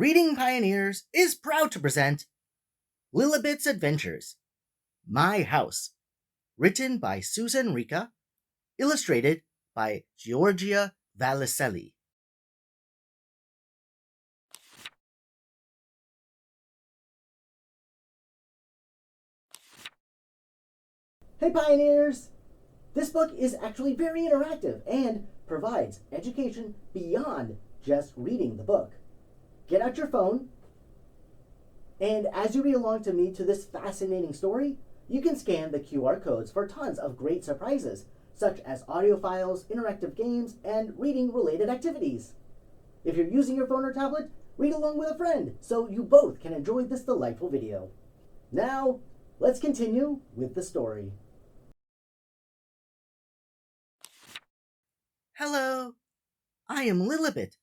Reading Pioneers is proud to present Lilibet's Adventures, My House, written by Susan Rica, illustrated by Giorgia Valicelli. Hey Pioneers! This book is actually very interactive and provides education beyond just reading the book. Get out your phone, and as you read along to this fascinating story, you can scan the QR codes for tons of great surprises, such as audio files, interactive games, and reading-related activities. If you're using your phone or tablet, read along with a friend so you both can enjoy this delightful video. Now, let's continue with the story. Hello, I am Lilibet,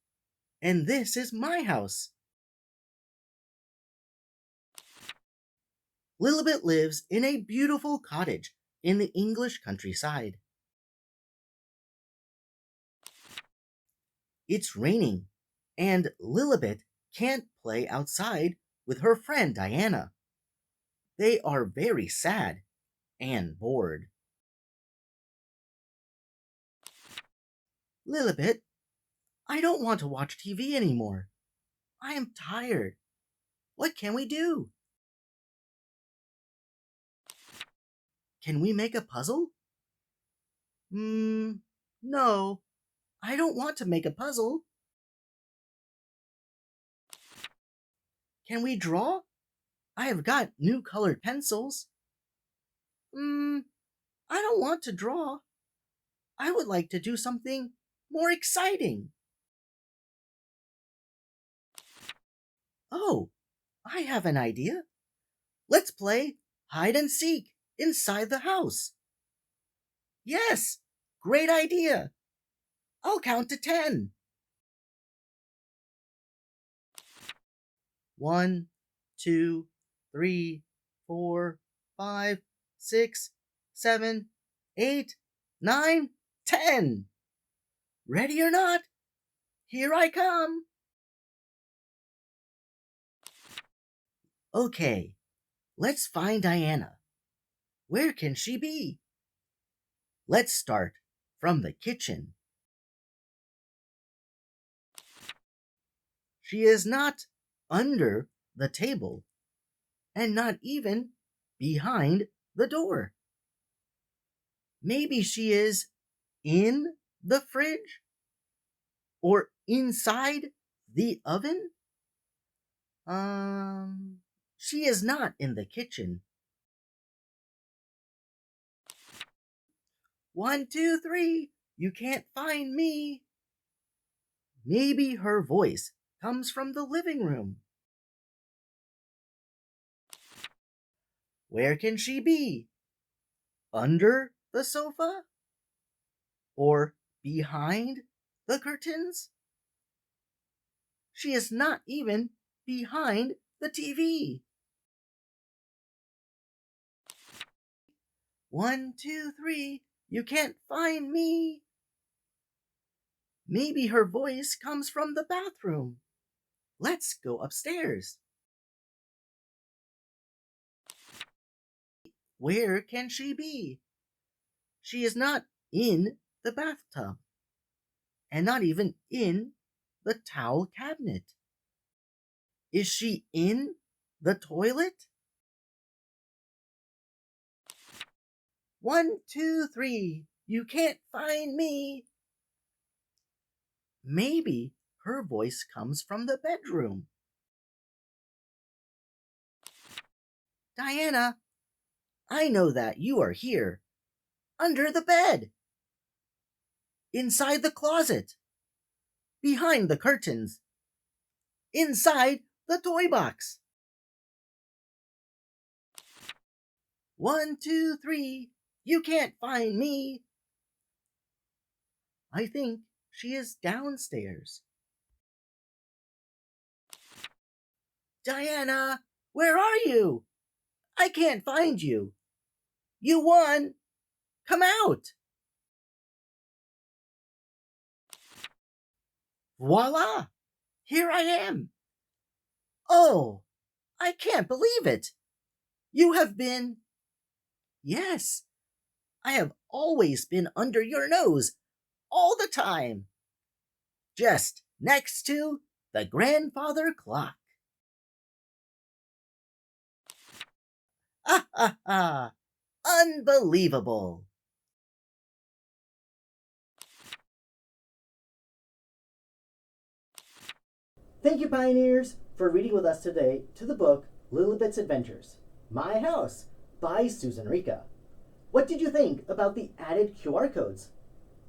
and this is my house. Lilibet lives in a beautiful cottage in the English countryside. It's raining, and Lilibet can't play outside with her friend Diana. They are very sad and bored. Lilibet, I don't want to watch TV anymore. I am tired. What can we do? Can we make a puzzle? No. I don't want to make a puzzle. Can we draw? I have got new colored pencils. I don't want to draw. I would like to do something more exciting. Oh, I have an idea. Let's play hide and seek inside the house. Yes, great idea. I'll count to 10. 1, 2, 3, 4, 5, 6, 7, 8, 9, 10. Ready or not, here I come. Okay, let's find Diana. Where can she be? Let's start from the kitchen. She is not under the table and not even behind the door. Maybe she is in the fridge or inside the oven? She is not in the kitchen. 1, 2, 3, you can't find me. Maybe her voice comes from the living room. Where can she be? Under the sofa? Or behind the curtains? She is not even behind the TV. 1, 2, 3, you can't find me. Maybe her voice comes from the bathroom. Let's go upstairs. Where can she be? She is not in the bathtub, and not even in the towel cabinet. Is she in the toilet? 1, 2, 3, you can't find me. Maybe her voice comes from the bedroom. Diana, I know that you are here, under the bed, inside the closet, behind the curtains, inside the toy box. 1, 2, 3, you can't find me. I think she is downstairs. Diana, where are you? I can't find you. You won. Come out. Voila! Here I am. Oh, I can't believe it! You have been. Yes, I have always been under your nose, all the time, just next to the grandfather clock. Ha ha ha! Unbelievable! Thank you, Pioneers, for reading with us today to the book Lilibet's Adventures, My House by Susan Rika. What did you think about the added QR codes?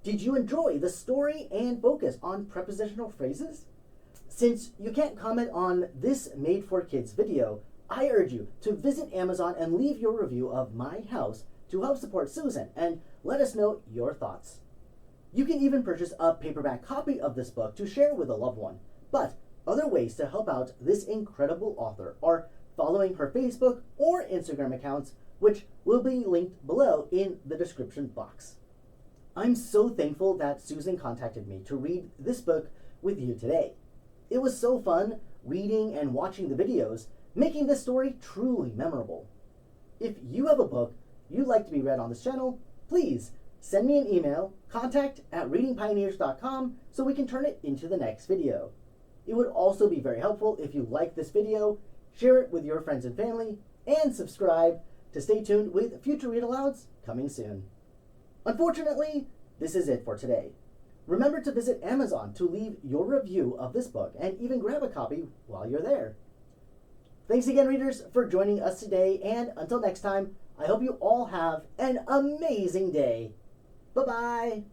Did you enjoy the story and focus on prepositional phrases? Since you can't comment on this Made for Kids video, I urge you to visit Amazon and leave your review of My House to help support Susan and let us know your thoughts. You can even purchase a paperback copy of this book to share with a loved one. But other ways to help out this incredible author are following her Facebook or Instagram accounts, which will be linked below in the description box. I'm so thankful that Susan contacted me to read this book with you today. It was so fun reading and watching the videos, making this story truly memorable. If you have a book you'd like to be read on this channel, please send me an email, contact@readingpioneers.com, so we can turn it into the next video. It would also be very helpful if you like this video, share it with your friends and family, and subscribe to stay tuned with future read alouds coming soon. Unfortunately, this is it for today. Remember to visit Amazon to leave your review of this book and even grab a copy while you're there. Thanks again, readers, for joining us today, and until next time, I hope you all have an amazing day. Bye-bye.